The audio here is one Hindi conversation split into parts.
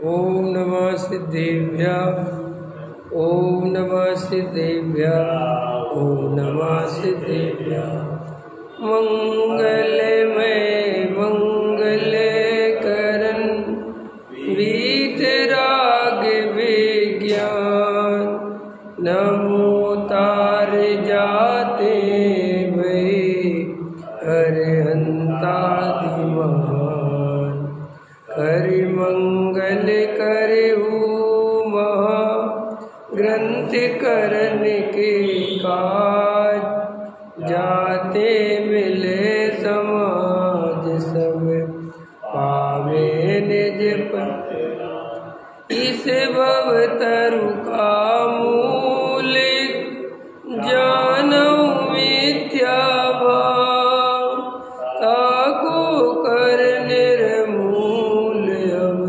ओम नमः सिद्धेभ्यः। ओम नमः सिद्धेभ्यः। ओम नमः सिद्धेभ्यः। मंगलमय मंगल करन वीतराग विज्ञान नमो तार जाते भय अरहंतादि महान करि मंगल करहु महा ग्रंथ करन के काज जाते मिले समाज सब पावे निज पर इस भव तरु का मूल जानौ मिथ्या भाव ताको कर निर्मूल अब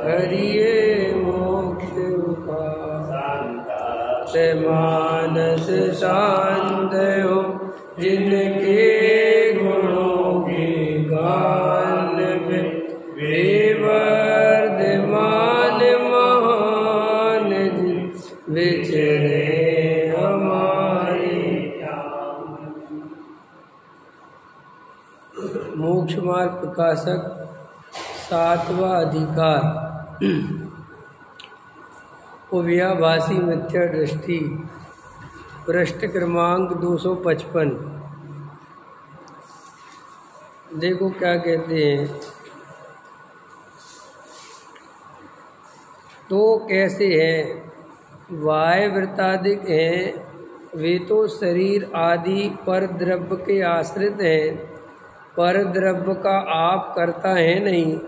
हरिये मोक्ष उपाय मानस शांत हो जिनके गुणों के गान में वे वर्धमान महान जिन विचरे हमारे। मोक्ष मार्ग प्रकाशक 7वां अधिकार उभयाभासी मिथ्या दृष्टि पृष्ठ क्रमांक 255। देखो क्या कहते हैं। तो कैसे हैं वाय वृत्तादिक हैं वे तो शरीर आदि पर द्रव्य के आश्रित हैं, पर द्रव्य का आप करता है नहीं,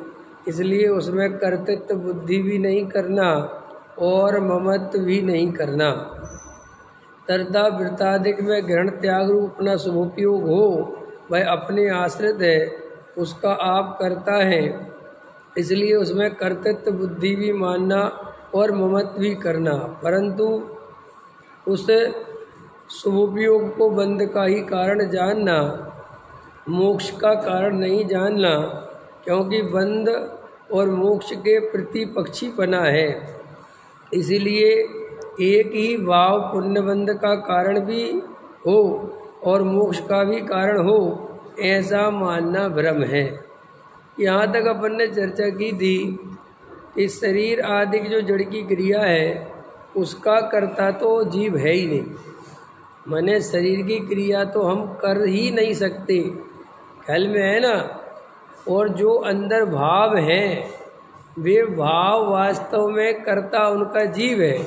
इसलिए उसमें कर्तृत्व बुद्धि भी नहीं करना और ममत्व भी नहीं करना। तरदा वृत्तादिक में ग्रहण त्याग रूप अपना शुभोपयोग हो, वह अपने आश्रित है, उसका आप करता है, इसलिए उसमें कर्तृत्व बुद्धि भी मानना और ममत्व भी करना, परंतु उस शुभोपयोग को बंध का ही कारण जानना, मोक्ष का कारण नहीं जानना, क्योंकि बंध और मोक्ष के प्रतिपक्षीपना है। इसीलिए एक ही भाव पुण्यबंध का कारण भी हो और मोक्ष का भी कारण हो, ऐसा मानना भ्रम है। यहाँ तक अपन ने चर्चा की थी कि शरीर आदि की जो जड़ की क्रिया है उसका कर्ता तो जीव है ही नहीं, माने शरीर की क्रिया तो हम कर ही नहीं सकते, ख्याल में है ना। और जो अंदर भाव हैं वे भाव वास्तव में कर्ता उनका जीव है,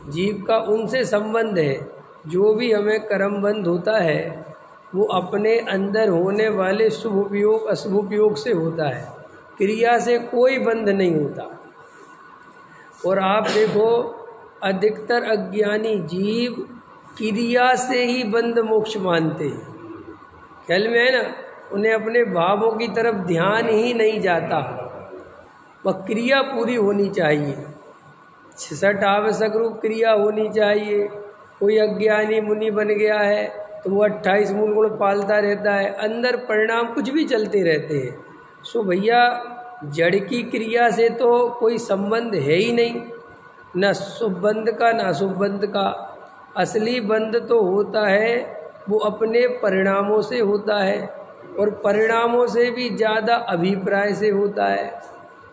जीव का उनसे संबंध है। जो भी हमें कर्मबंध होता है वो अपने अंदर होने वाले शुभ उपयोग अशुभ उपयोग से होता है, क्रिया से कोई बंध नहीं होता। और आप देखो अधिकतर अज्ञानी जीव क्रिया से ही बंध मोक्ष मानते हैं, ख्याल में है ना। उन्हें अपने भावों की तरफ ध्यान ही नहीं जाता, वह क्रिया पूरी होनी चाहिए, 66 आवश्यक रूप क्रिया होनी चाहिए। कोई अज्ञानी मुनि बन गया है तो वो 28 मूल गुण पालता रहता है, अंदर परिणाम कुछ भी चलते रहते हैं। सो भैया जड़ की क्रिया से तो कोई संबंध है ही नहीं, न शुभ बंध का न अशुभ बंध का। असली बंध तो होता है वो अपने परिणामों से होता है, और परिणामों से भी ज़्यादा अभिप्राय से होता है।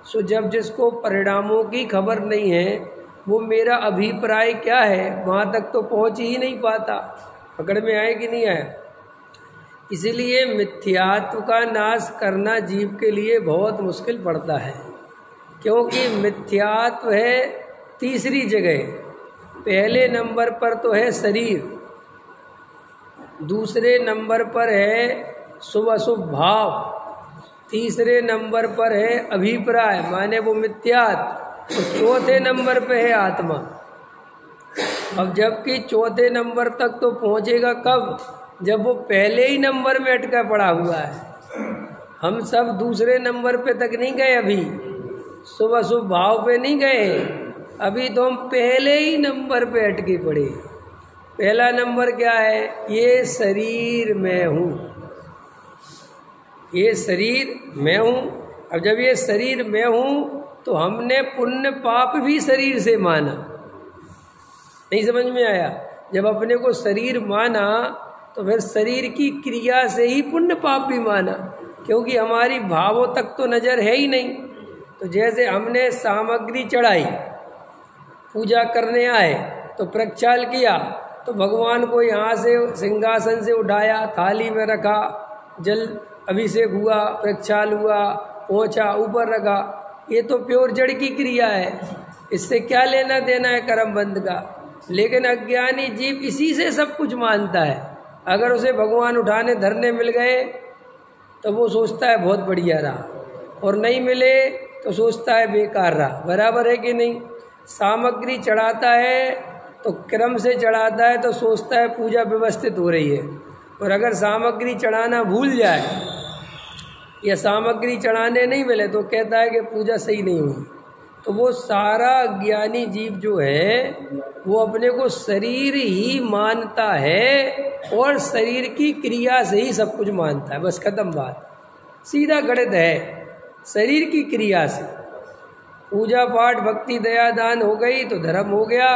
सो जब जिसको परिणामों की खबर नहीं है वो मेरा अभिप्राय क्या है वहाँ तक तो पहुँच ही नहीं पाता, पकड़ में आए कि नहीं आया। इसीलिए मिथ्यात्व का नाश करना जीव के लिए बहुत मुश्किल पड़ता है, क्योंकि मिथ्यात्व है तीसरी जगह। पहले नंबर पर तो है शरीर, दूसरे नंबर पर है शुभ अशुभ भाव, तीसरे नंबर पर है अभिप्राय माने वो मिथ्यात्व, तो चौथे नंबर पे है आत्मा। अब जबकि चौथे नंबर तक तो पहुंचेगा कब, जब वो पहले ही नंबर में अटका पड़ा हुआ है। हम सब दूसरे नंबर पे तक नहीं गए, अभी शुभ अशुभ भाव पे नहीं गए, अभी तो हम पहले ही नंबर पे अटके पड़े। पहला नंबर क्या है, ये शरीर मैं हूँ, ये शरीर मैं हूँ। अब जब ये शरीर मैं हूँ तो हमने पुण्य पाप भी शरीर से माना। नहीं समझ में आया? जब अपने को शरीर माना तो फिर शरीर की क्रिया से ही पुण्य पाप भी माना, क्योंकि हमारी भावों तक तो नजर है ही नहीं। तो जैसे हमने सामग्री चढ़ाई, पूजा करने आए तो प्रक्षाल किया, तो भगवान को यहाँ से सिंहासन से उठाया, थाली में रखा, जल अभिषेक हुआ, प्रक्षाल हुआ, पहुँचा, ऊपर रखा, ये तो प्योर जड़ की क्रिया है, इससे क्या लेना देना है कर्म बंध का। लेकिन अज्ञानी जीव इसी से सब कुछ मानता है। अगर उसे भगवान उठाने धरने मिल गए तो वो सोचता है बहुत बढ़िया रहा, और नहीं मिले तो सोचता है बेकार रहा। बराबर है कि नहीं? सामग्री चढ़ाता है तो क्रम से चढ़ाता है, तो सोचता है पूजा व्यवस्थित हो रही है, और अगर सामग्री चढ़ाना भूल जाए या सामग्री चढ़ाने नहीं मिले तो कहता है कि पूजा सही नहीं हुई। तो वो सारा ज्ञानी जीव जो है वो अपने को शरीर ही मानता है और शरीर की क्रिया से ही सब कुछ मानता है। बस खत्म बात, सीधा गणित है। शरीर की क्रिया से पूजा पाठ भक्ति दया दान हो गई तो धर्म हो गया,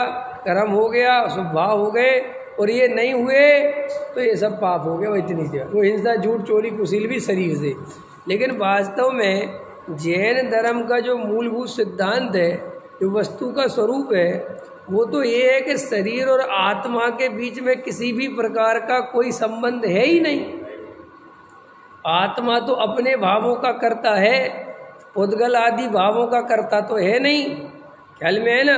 कर्म हो गया, स्वभाव हो गए, और ये नहीं हुए तो ये सब पाप हो गया। वो इतनी सी वो हिंसा झूठ चोरी कुशील भी शरीर से। लेकिन वास्तव में जैन धर्म का जो मूलभूत सिद्धांत है, जो वस्तु का स्वरूप है, वो तो ये है कि शरीर और आत्मा के बीच में किसी भी प्रकार का कोई संबंध है ही नहीं। आत्मा तो अपने भावों का करता है, उद्गल आदि भावों का करता तो है नहीं, ख्याल में है ना।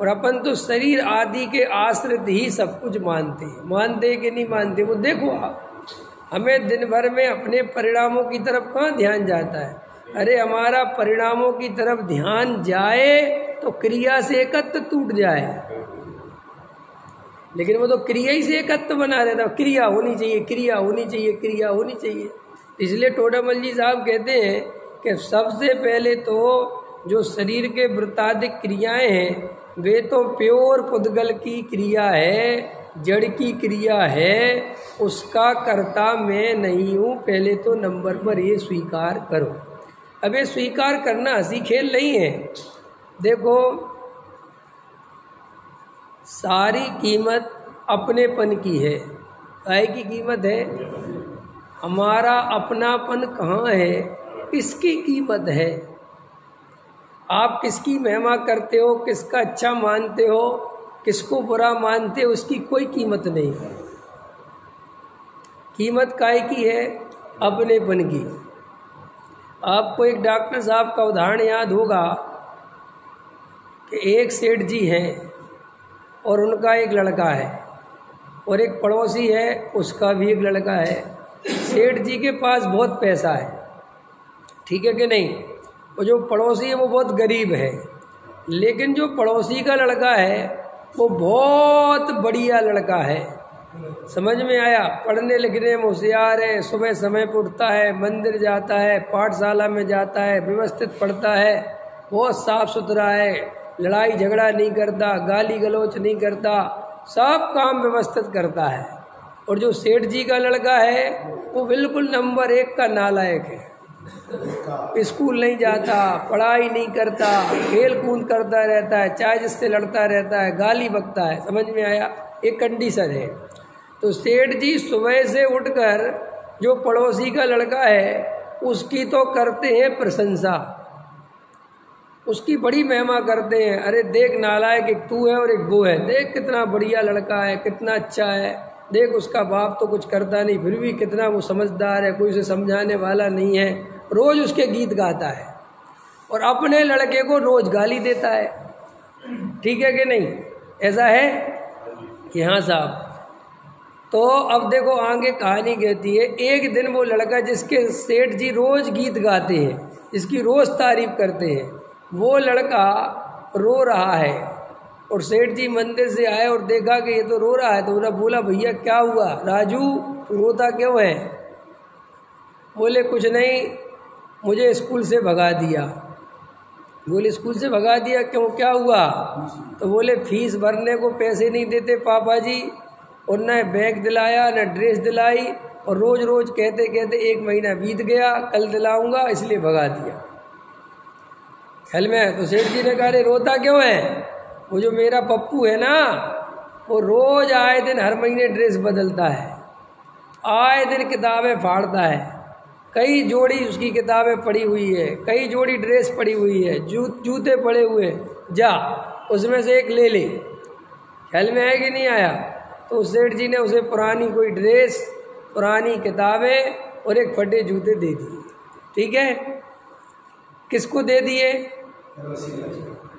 और अपन तो शरीर आदि के आश्रित ही सब कुछ मानते हैं। मानते कि नहीं मानते वो देखो आप। हमें दिन भर में अपने परिणामों की तरफ कहाँ ध्यान जाता है? अरे हमारा परिणामों की तरफ ध्यान जाए तो क्रिया से एकत्व टूट जाए, लेकिन वो तो क्रिया ही से एकत्व बना रहता है। क्रिया होनी चाहिए, क्रिया होनी चाहिए, क्रिया होनी चाहिए। इसलिए टोडामल जी साहब कहते हैं कि सबसे पहले तो जो शरीर के वृत्तादिक क्रियाएं हैं वे तो प्योर पुद्गल की क्रिया है, जड़ की क्रिया है, उसका कर्ता मैं नहीं हूँ। पहले तो नंबर पर ये स्वीकार करो। अब ये स्वीकार करना हंसी खेल नहीं है। देखो, सारी कीमत अपनेपन की है। काय की कीमत है? हमारा अपनापन कहाँ है, किसकी कीमत है? आप किसकी महिमा करते हो, किसका अच्छा मानते हो, किसको बुरा मानते हो, उसकी कोई कीमत नहीं है। कीमत काय की है? अपनेपन की। आपको एक डॉक्टर साहब का उदाहरण याद होगा कि एक सेठ जी हैं और उनका एक लड़का है, और एक पड़ोसी है उसका भी एक लड़का है। सेठ जी के पास बहुत पैसा है, ठीक है कि नहीं? और जो पड़ोसी है वो बहुत गरीब है। लेकिन जो पड़ोसी का लड़का है वो बहुत बढ़िया लड़का है। समझ में आया? पढ़ने लिखने में होशियार है, सुबह समय पर उठता है, मंदिर जाता है, पाठशाला में जाता है, व्यवस्थित पढ़ता है, बहुत साफ सुथरा है, लड़ाई झगड़ा नहीं करता, गाली गलौच नहीं करता, सब काम व्यवस्थित करता है। और जो सेठ जी का लड़का है वो बिल्कुल नंबर 1 का नालायक है। स्कूल नहीं जाता, पढ़ाई नहीं करता, खेल कूद करता रहता है, चाहे जिससे लड़ता रहता है, गाली बकता है। समझ में आया? एक कंडीशन है। तो सेठ जी सुबह से उठकर जो पड़ोसी का लड़का है उसकी तो करते हैं प्रशंसा, उसकी बड़ी महिमा करते हैं। अरे देख नालायक, एक तू है और एक वो है, देख कितना बढ़िया लड़का है, कितना अच्छा है, देख उसका बाप तो कुछ करता नहीं फिर भी कितना वो समझदार है, कोई उसे समझाने वाला नहीं है। रोज उसके गीत गाता है और अपने लड़के को रोज गाली देता है। ठीक है कि नहीं? ऐसा है कि हाँ साहब। तो अब देखो आगे कहानी कहती है, एक दिन वो लड़का जिसके सेठ जी रोज गीत गाते हैं, जिसकी रोज तारीफ करते हैं, वो लड़का रो रहा है। और सेठ जी मंदिर से आए और देखा कि ये तो रो रहा है, तो उन्होंने बोला भैया क्या हुआ, राजू तू रोता क्यों है? बोले कुछ नहीं, मुझे स्कूल से भगा दिया। बोले स्कूल से भगा दिया, क्यों, क्या हुआ? तो बोले फीस भरने को पैसे नहीं देते पापा जी, और न बैग दिलाया न ड्रेस दिलाई, और रोज रोज कहते कहते 1 महीना बीत गया, कल दिलाऊंगा इसलिए भगा दिया। ख्याल में है। तो सेठ जी ने कहा अरे रोता क्यों है? वो जो मेरा पप्पू है ना, वो रोज आए दिन हर महीने ड्रेस बदलता है, आए दिन किताबें फाड़ता है, कई जोड़ी उसकी किताबें पड़ी हुई है, कई जोड़ी ड्रेस पड़ी हुई है, जूते पड़े हुए, जा उसमें से एक ले ले। ख्याल में आया कि नहीं आया? तो सेठ जी ने उसे पुरानी कोई ड्रेस, पुरानी किताबें और एक फटे जूते दे दिए। ठीक है, किसको दे दिए?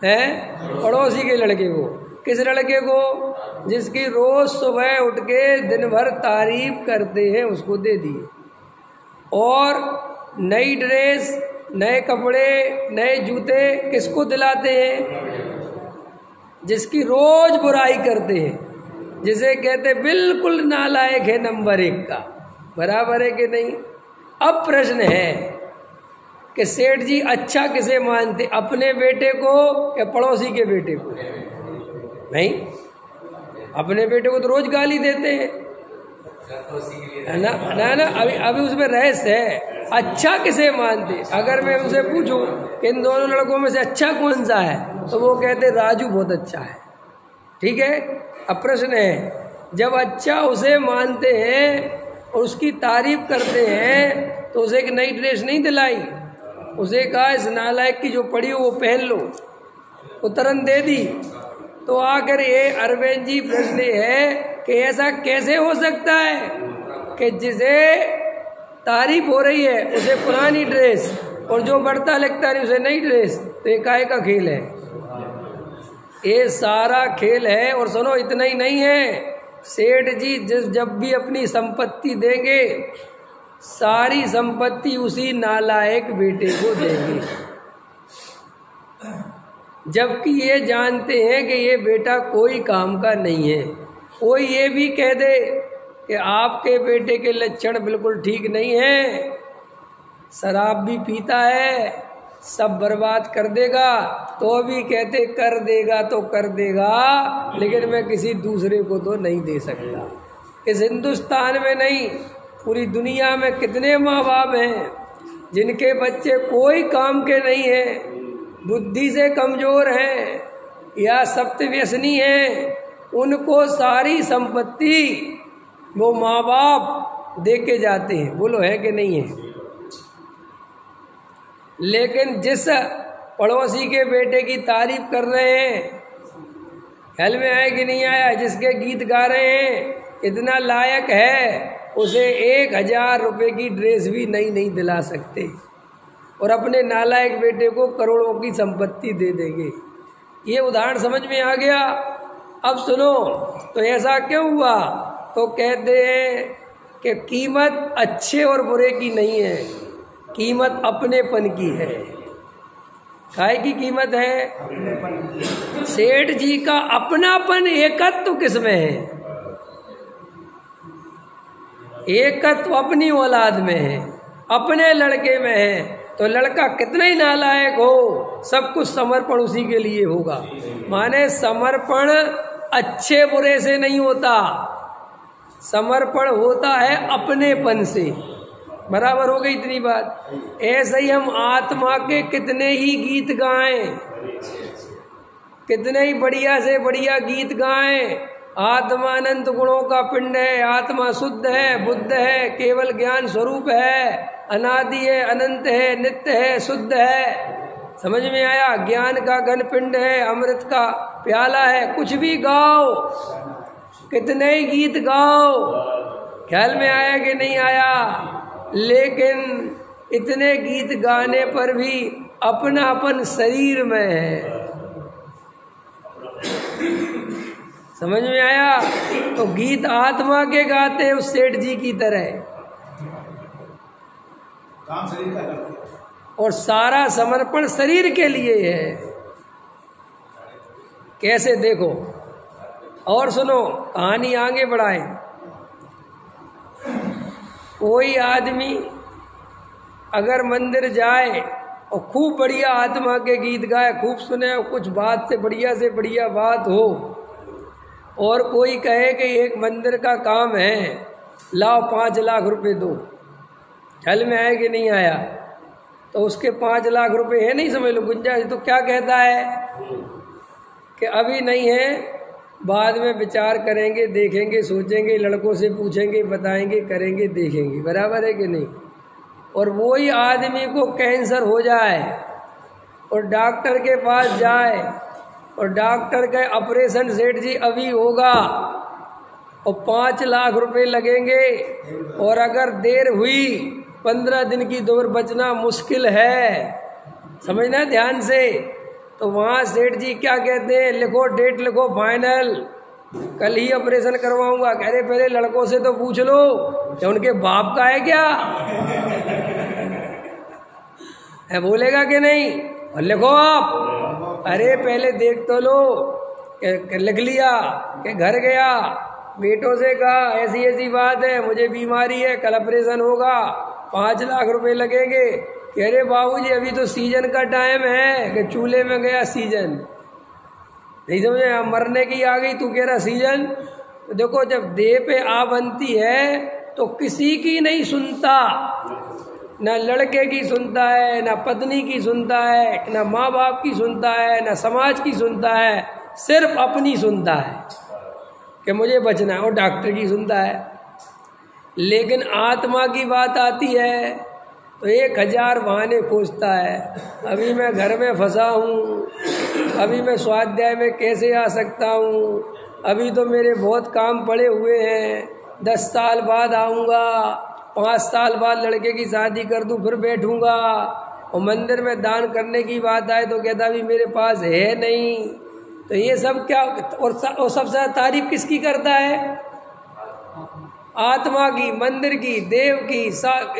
हैं? पड़ोसी के लड़के को। किस लड़के को? जिसकी रोज सुबह उठ के दिन भर तारीफ करते हैं, उसको दे दिए। और नई ड्रेस, नए कपड़े, नए जूते किसको दिलाते हैं? जिसकी रोज बुराई करते हैं, जिसे कहते बिल्कुल नालायक है नंबर 1 का। बराबर है कि नहीं? अब प्रश्न है कि सेठ जी अच्छा किसे मानते, अपने बेटे को या पड़ोसी के बेटे को? नहीं, अपने बेटे को तो रोज गाली देते हैं ना ना ना। अभी उसमें रहस्य है, अच्छा किसे मानते। अगर मैं उनसे पूछूं कि इन दोनों लड़कों में से अच्छा कौन सा है, तो वो कहते राजू बहुत अच्छा है। ठीक है, अब प्रश्न है, जब अच्छा उसे मानते हैं और उसकी तारीफ करते हैं, तो उसे एक नई ड्रेस नहीं दिलाई, उसे कहा इस नालायक की जो पड़ी हो वो पहन लो, वो तुरंत दे दी। तो आकर ये अरविंद जी प्रश्न है कि ऐसा कैसे हो सकता है कि जिसे तारीफ हो रही है उसे पुरानी ड्रेस, और जो बढ़ता लगता है उसे नई ड्रेस? तो ये काहे का खेल है? ये सारा खेल है। और सुनो, इतना ही नहीं है, सेठ जी जब भी अपनी संपत्ति देंगे, सारी संपत्ति उसी नालायक बेटे को देंगे, जबकि ये जानते हैं कि ये बेटा कोई काम का नहीं है। कोई ये भी कह दे कि आपके बेटे के लक्षण बिल्कुल ठीक नहीं है, शराब भी पीता है, सब बर्बाद कर देगा, तो भी कहते कर देगा तो कर देगा, लेकिन मैं किसी दूसरे को तो नहीं दे सकता। इस हिंदुस्तान में नहीं, पूरी दुनिया में कितने माँ बाप हैं जिनके बच्चे कोई काम के नहीं हैं, बुद्धि से कमजोर हैं या सप्त व्यसनी हैं, उनको सारी संपत्ति वो माँ बाप दे के जाते हैं। बोलो है कि नहीं है? लेकिन जिस पड़ोसी के बेटे की तारीफ कर रहे हैं, ख्याल में आया कि नहीं आया, जिसके गीत गा रहे हैं, इतना लायक है, उसे 1000 रुपए की ड्रेस भी नहीं दिला सकते, और अपने नालायक बेटे को करोड़ों की संपत्ति दे देंगे। ये उदाहरण समझ में आ गया? अब सुनो, तो ऐसा क्यों हुआ? तो कहते हैं कि कीमत अच्छे और बुरे की नहीं है, कीमत अपनेपन की है। काय की कीमत है? सेठ जी का अपनापन, एकत्व किसमें है? एकत्व अपनी औलाद में है, अपने लड़के में है। तो लड़का कितना ही नालायक हो, सब कुछ समर्पण उसी के लिए होगा। माने समर्पण अच्छे बुरे से नहीं होता, समर्पण होता है अपनेपन से। बराबर हो गई इतनी बात? ऐसे ही हम आत्मा के कितने ही गीत गाएं, कितने ही बढ़िया से बढ़िया गीत गाएं, आत्मा अनंत गुणों का पिंड है, आत्मा शुद्ध है, बुद्ध है, केवल ज्ञान स्वरूप है, अनादि है, अनंत है, नित्य है, शुद्ध है। समझ में आया? ज्ञान का घन पिंड है, अमृत का प्याला है। कुछ भी गाओ, कितने ही गीत गाओ, ख्याल में आया कि नहीं आया? लेकिन इतने गीत गाने पर भी अपनापन शरीर में है। समझ में आया? तो गीत आत्मा के गाते हैं उस सेठ जी की तरह, काम शरीर का करते हैं, और सारा समर्पण शरीर के लिए है। कैसे? देखो और सुनो, कहानी आगे बढ़ाए। कोई आदमी अगर मंदिर जाए और खूब बढ़िया आत्मा के गीत गाए, खूब सुने, और कुछ बात से बढ़िया बात हो, और कोई कहे कि एक मंदिर का काम है, लाओ 5 लाख रुपए दो, ख्याल में आया कि नहीं आया? तो उसके 5 लाख रुपए है नहीं, समझ लो गुंजाइश। तो क्या कहता है कि अभी नहीं है, बाद में विचार करेंगे, देखेंगे, सोचेंगे, लड़कों से पूछेंगे, बताएंगे, करेंगे, देखेंगे। बराबर है कि नहीं? और वही आदमी को कैंसर हो जाए और डॉक्टर के पास जाए और डॉक्टर का ऑपरेशन सेठ जी अभी होगा और 5 लाख रुपए लगेंगे, और अगर देर हुई 15 दिन की दूर बचना मुश्किल है, समझना ध्यान से। तो वहाँ सेठ जी क्या कहते हैं, लिखो डेट, लिखो फाइनल, कल ही ऑपरेशन करवाऊंगा। कह रहे पहले लड़कों से तो पूछ लो कि उनके बाप का है क्या है, बोलेगा कि नहीं? और लिखो आप, अरे पहले देख तो लो। लिख लिया कि घर गया, बेटों से कहा ऐसी ऐसी बात है, मुझे बीमारी है, कल ऑपरेशन होगा, 5 लाख रुपए लगेंगे। कह रहे बाबूजी अभी तो सीजन का टाइम है, कि चूल्हे में गया सीजन, नहीं समझे, मरने की आ गई, तू कह रहा सीजन। तो देखो जब देह पे आ बनती है तो किसी की नहीं सुनता, ना लड़के की सुनता है, ना पत्नी की सुनता है, ना माँ बाप की सुनता है, ना समाज की सुनता है, सिर्फ अपनी सुनता है कि मुझे बचना है, और डॉक्टर की सुनता है। लेकिन आत्मा की बात आती है तो 1000 बहाने खोजता है। अभी मैं घर में फंसा हूँ, अभी मैं स्वाध्याय में कैसे आ सकता हूँ, अभी तो मेरे बहुत काम पड़े हुए हैं, 10 साल बाद आऊँगा, 5 साल बाद लड़के की शादी कर दूँ, फिर बैठूँगा। और मंदिर में दान करने की बात आए तो कहता अभी मेरे पास है नहीं। तो ये सब क्या, और सबसे ज़्यादा तारीफ किसकी करता है? आत्मा की, मंदिर की, देव की,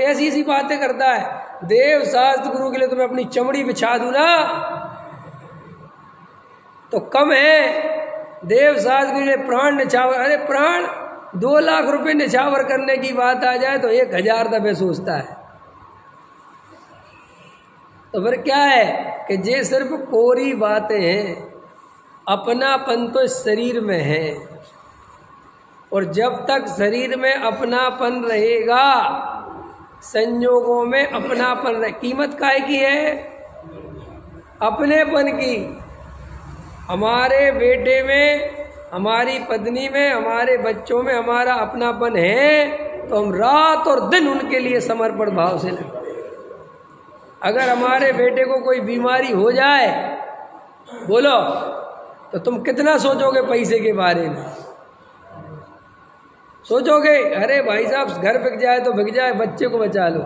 ऐसी ऐसी बातें करता है। देव शास्त्र गुरु के लिए तो मैं अपनी चमड़ी बिछा दूं ना तो कम है, देव शास्त्र के लिए प्राण निछावर, अरे प्राण 2 लाख रुपए निछावर करने की बात आ जाए तो 1000 दफे सोचता है। तो फिर क्या है कि ये सिर्फ कोरी बातें हैं, अपनापन तो शरीर में है, और जब तक शरीर में अपनापन रहेगा, संयोगों में अपनापन रहे। कीमत काहे की है? अपनेपन की। हमारे बेटे में, हमारी पत्नी में, हमारे बच्चों में हमारा अपनापन है तो हम रात और दिन उनके लिए समर्पण भाव से लगते हैं। अगर हमारे बेटे को कोई बीमारी हो जाए, बोलो, तो तुम कितना सोचोगे पैसे के बारे में? सोचोगे अरे भाई साहब घर बिक जाए तो बिक जाए, बच्चे को बचा लो।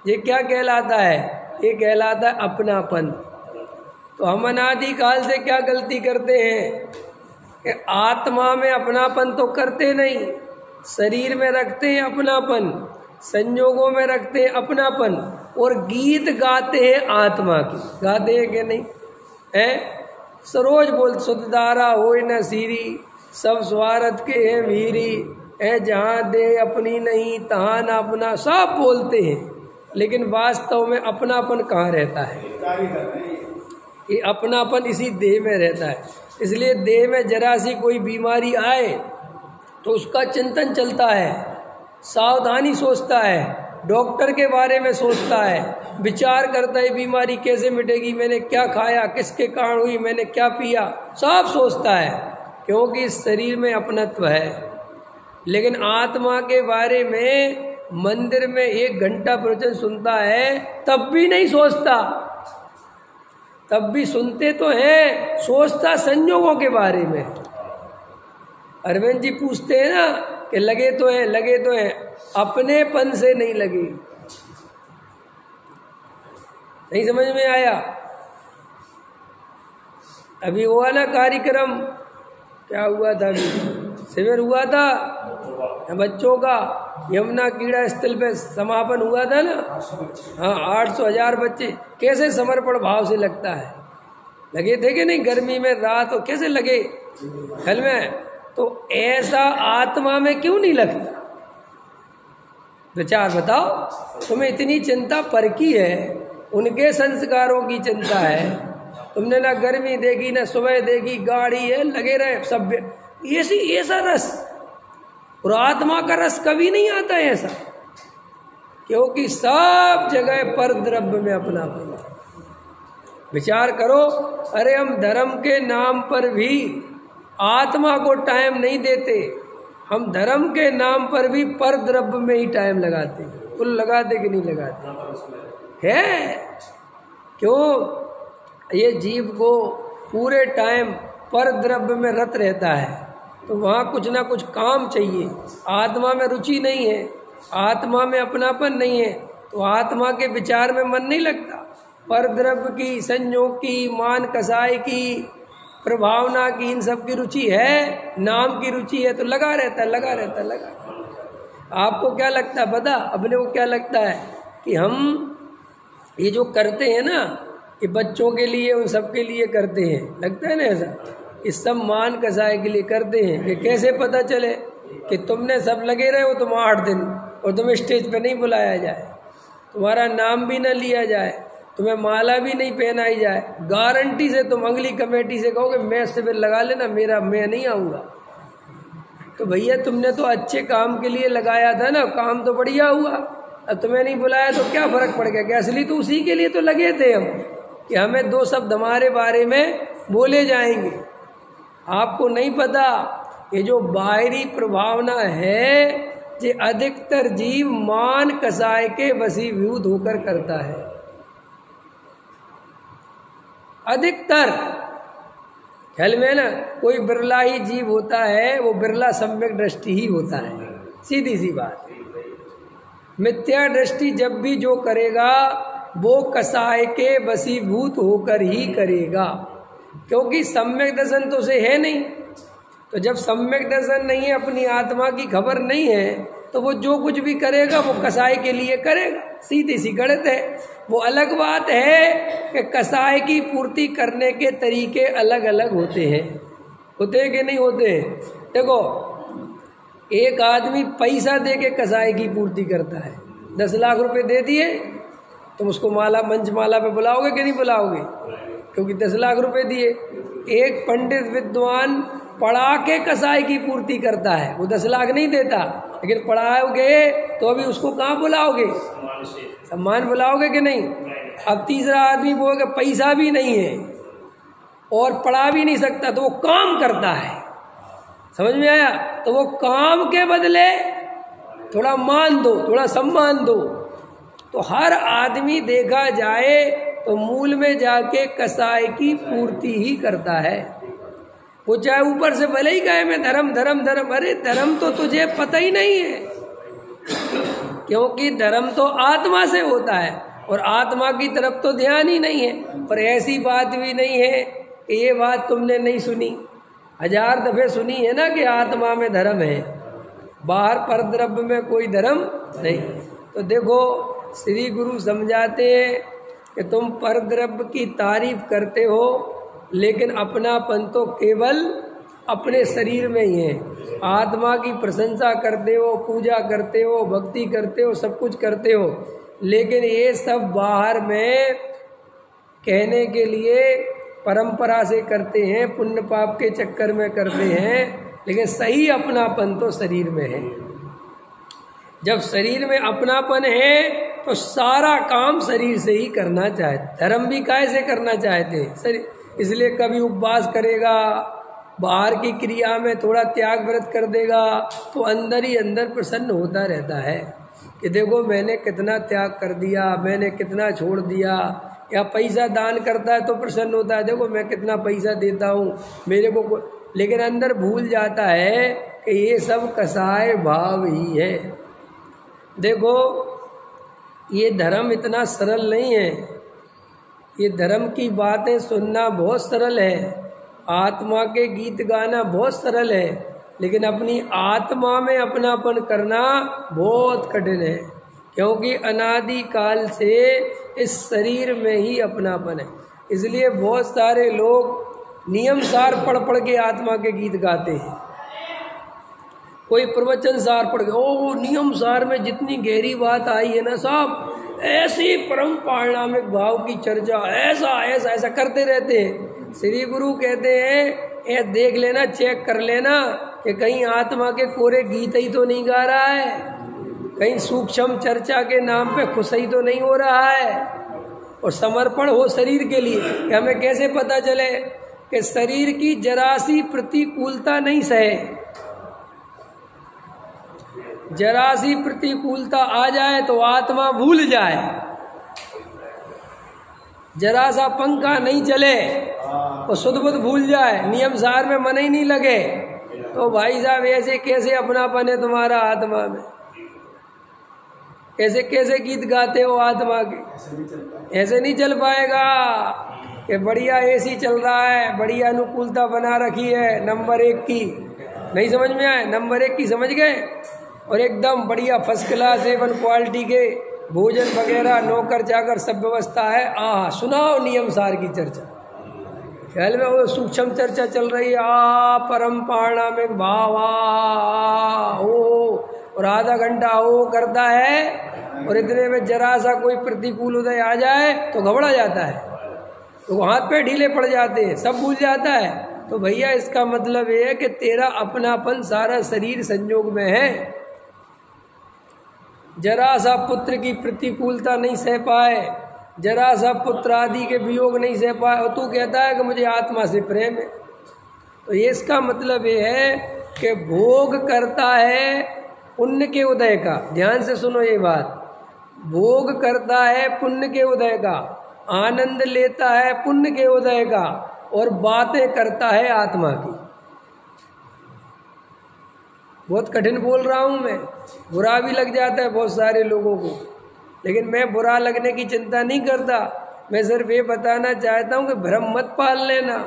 ये क्या कहलाता है? ये कहलाता है अपनापन। तो हम अनादि काल से क्या गलती करते हैं कि आत्मा में अपनापन तो करते नहीं, शरीर में रखते हैं अपनापन, संयोगों में रखते हैं अपनापन, और गीत गाते हैं आत्मा की। गाते हैं कि नहीं? है सरोज बोल, सुधारा हो न सीरी, सब स्वार्थ के हैं वीरी, है जहाँ दे अपनी नहीं तहाँ ना अपना, सब बोलते हैं, लेकिन वास्तव में अपनापन कहाँ रहता है? ये अपनापन इसी देह में रहता है। इसलिए देह में जरा सी कोई बीमारी आए तो उसका चिंतन चलता है, सावधानी सोचता है, डॉक्टर के बारे में सोचता है, विचार करता है बीमारी कैसे मिटेगी, मैंने क्या खाया, किसके कारण हुई, मैंने क्या पिया, सब सोचता है, क्योंकि इस शरीर में अपनत्व है। लेकिन आत्मा के बारे में मंदिर में 1 घंटा प्रवचन सुनता है तब भी नहीं सोचता, तब भी सुनते तो हैं, सोचता संयोगों के बारे में। अरविंद जी पूछते हैं ना कि लगे तो हैं, लगे तो हैं, अपनेपन से नहीं लगे। नहीं समझ में आया? अभी हुआ ना कार्यक्रम, क्या हुआ था अभी, शिविर हुआ था बच्चों का, यमुना क्रीड़ा स्थल पे समापन हुआ था ना। हाँ, 800,000 बच्चे, कैसे समर्पण भाव से लगता है, लगे थे कि नहीं? गर्मी में रात हो कैसे लगे हल में, तो ऐसा आत्मा में क्यों नहीं लगता? विचार बताओ, तुम्हें इतनी चिंता पर की है, उनके संस्कारों की चिंता है, तुमने ना गर्मी देखी ना सुबह देखी, गाड़ी है लगे रहे सब, ऐसा रस, और आत्मा का रस कभी नहीं आता है ऐसा। क्योंकि सब जगह पर द्रव्य में अपनापन है। विचार करो, अरे हम धर्म के नाम पर भी आत्मा को टाइम नहीं देते, हम धर्म के नाम पर भी पर द्रव्य में ही टाइम लगाते हैं। कुल लगाते कि नहीं लगाते है? क्यों? ये जीव को पूरे टाइम पर द्रव्य में रत रहता है, तो वहाँ कुछ ना कुछ काम चाहिए। आत्मा में रुचि नहीं है, आत्मा में अपनापन नहीं है, तो आत्मा के विचार में मन नहीं लगता। पर द्रव्य की, संयोग की, मान कसाई की, प्रभावना की, इन सब की रुचि है, नाम की रुचि है, तो लगा रहता है, लगा रहता है, लगा रहता है। आपको क्या लगता है पता? अपने को क्या लगता है कि हम ये जो करते हैं ना, ये बच्चों के लिए, उन सब के लिए करते हैं, लगता है ना ऐसा? इस सब मान कसाई के लिए करते हैं कि कैसे पता चले कि तुमने सब लगे रहे हो तुम 8 दिन और तुम्हें स्टेज पे नहीं बुलाया जाए, तुम्हारा नाम भी ना लिया जाए, तुम्हें माला भी नहीं पहनाई जाए, गारंटी से तुम अगली कमेटी से कहोगे मैं शिविर लगा लेना, मैं नहीं आऊँगा। तो भैया तुमने तो अच्छे काम के लिए लगाया था ना, काम तो बढ़िया हुआ, अब तुम्हें नहीं बुलाया तो क्या फर्क पड़ गया? कि असली तो उसी के लिए तो लगे थे हम, कि हमें 2 शब्द हमारे बारे में बोले जाएंगे। आपको नहीं पता ये जो बाहरी प्रभावना है, ये अधिकतर जीव मान कसाय के वशीभूत होकर करता है। अधिकतर ख्याल में ना, कोई बिरला ही जीव होता है, वो बिरला सम्यक दृष्टि ही होता है, सीधी सी बात। मिथ्या दृष्टि जब भी जो करेगा वो कसाय के वशीभूत होकर ही करेगा, क्योंकि सम्यक दर्शन तो उसे है नहीं। तो जब सम्यक दर्शन नहीं है, अपनी आत्मा की खबर नहीं है, तो वो जो कुछ भी करेगा वो कसाय के लिए करेगा, सीधी सी गलत है। वो अलग बात है कि कसाय की पूर्ति करने के तरीके अलग अलग होते हैं, होते हैं कि नहीं होते हैं? देखो, एक आदमी पैसा दे के कसाय की पूर्ति करता है, 10 लाख रुपए दे दिए, तुम उसको माला, मंच माला पे बुलाओगे कि नहीं बुलाओगे? क्योंकि 10 लाख रुपए दिए। एक पंडित विद्वान पढ़ा के कसाई की पूर्ति करता है, वो 10 लाख नहीं देता, लेकिन पढ़ाओगे तो अभी उसको कहाँ बुलाओगे? सम्मान बुलाओगे कि नहीं? अब तीसरा आदमी बोलेगा पैसा भी नहीं है और पढ़ा भी नहीं सकता, तो वो काम करता है, समझ में आया? तो वो काम के बदले थोड़ा मान दो, थोड़ा सम्मान दो। तो हर आदमी देखा जाए तो मूल में जाके कसाई की पूर्ति ही करता है। वो चाहे ऊपर से भले ही कहे मैं धर्म धर्म धर्म, अरे धर्म तो तुझे पता ही नहीं है, क्योंकि धर्म तो आत्मा से होता है और आत्मा की तरफ तो ध्यान ही नहीं है। पर ऐसी बात भी नहीं है कि ये बात तुमने नहीं सुनी, 1000 दफे सुनी है ना कि आत्मा में धर्म है, बाहर पर द्रव्य में कोई धर्म नहीं। तो देखो, श्री गुरु समझाते हैं कि तुम पर द्रव्य की तारीफ करते हो, लेकिन अपनापन तो केवल अपने शरीर में ही है। आत्मा की प्रशंसा करते हो, पूजा करते हो, भक्ति करते हो, सब कुछ करते हो, लेकिन ये सब बाहर में कहने के लिए परंपरा से करते हैं, पुण्य पाप के चक्कर में करते हैं, लेकिन सही अपनापन तो शरीर में है। जब शरीर में अपनापन है तो सारा काम शरीर से ही करना चाहते। धर्म भी काहे से करना चाहते? शरीर, इसलिए कभी उपवास करेगा, बाहर की क्रिया में थोड़ा त्याग व्रत कर देगा, तो अंदर ही अंदर प्रसन्न होता रहता है कि देखो मैंने कितना त्याग कर दिया, मैंने कितना छोड़ दिया। या पैसा दान करता है तो प्रसन्न होता है, देखो मैं कितना पैसा देता हूँ मेरे को, लेकिन अंदर भूल जाता है कि ये सब कसाय भाव ही है। देखो, ये धर्म इतना सरल नहीं है, ये धर्म की बातें सुनना बहुत सरल है, आत्मा के गीत गाना बहुत सरल है, लेकिन अपनी आत्मा में अपनापन करना बहुत कठिन है, क्योंकि अनादि काल से इस शरीर में ही अपनापन है। इसलिए बहुत सारे लोग नियम सार पढ़ पढ़ के आत्मा के गीत गाते हैं। कोई प्रवचन सार पढ़ के, ओ नियम सार में जितनी गहरी बात आई है ना साहब, ऐसी परम पारिणामिक भाव की चर्चा, ऐसा ऐसा ऐसा करते रहते हैं। श्री गुरु कहते हैं ये देख लेना, चेक कर लेना कि कहीं आत्मा के कोरे गीत ही तो नहीं गा रहा है, कहीं सूक्ष्म चर्चा के नाम पे खुशी तो नहीं हो रहा है और समर्पण हो शरीर के लिए। कि हमें कैसे पता चले कि शरीर की जरा सी प्रतिकूलता नहीं सहे, जरा सी प्रतिकूलता आ जाए तो आत्मा भूल जाए, जरा सा पंखा नहीं चले और शुद्ध बुद्ध भूल जाए, नियम सार में मन ही नहीं लगे, तो भाई साहब ऐसे कैसे अपनापन है तुम्हारा आत्मा में? कैसे कैसे गीत गाते हो आत्मा के? ऐसे नहीं चल पाएगा कि बढ़िया एसी चल रहा है, बढ़िया अनुकूलता बना रखी है नंबर 1 की, नहीं समझ में आए? नंबर 1 की समझ गए, और एकदम बढ़िया फर्स्ट क्लास A1 क्वालिटी के भोजन वगैरह नौकर चाकर सब व्यवस्था है। सुनाओ नियम सार की चर्चा, ख्याल में वो सूक्ष्म चर्चा चल रही है, परम पारणा में भावा ओ, और आधा घंटा वो करता है और इतने में जरा सा कोई प्रतिकूल उदय आ जाए तो घबरा जाता है, तो हाथ पे ढीले पड़ जाते हैं, सब भूल जाता है। तो भैया इसका मतलब ये है कि तेरा अपनापन सारा शरीर संयोग में है। जरा सा पुत्र की प्रतिकूलता नहीं सह पाए, जरा सा पुत्र आदि के वियोग नहीं सह पाए, और तू कहता है कि मुझे आत्मा से प्रेम है। तो ये इसका मतलब ये है कि भोग करता है पुण्य के उदय का, ध्यान से सुनो ये बात, भोग करता है पुण्य के उदय का, आनंद लेता है पुण्य के उदय का, और बातें करता है आत्मा की। बहुत कठिन बोल रहा हूं मैं, बुरा भी लग जाता है बहुत सारे लोगों को, लेकिन मैं बुरा लगने की चिंता नहीं करता। मैं सिर्फ ये बताना चाहता हूं कि भ्रम मत पाल लेना,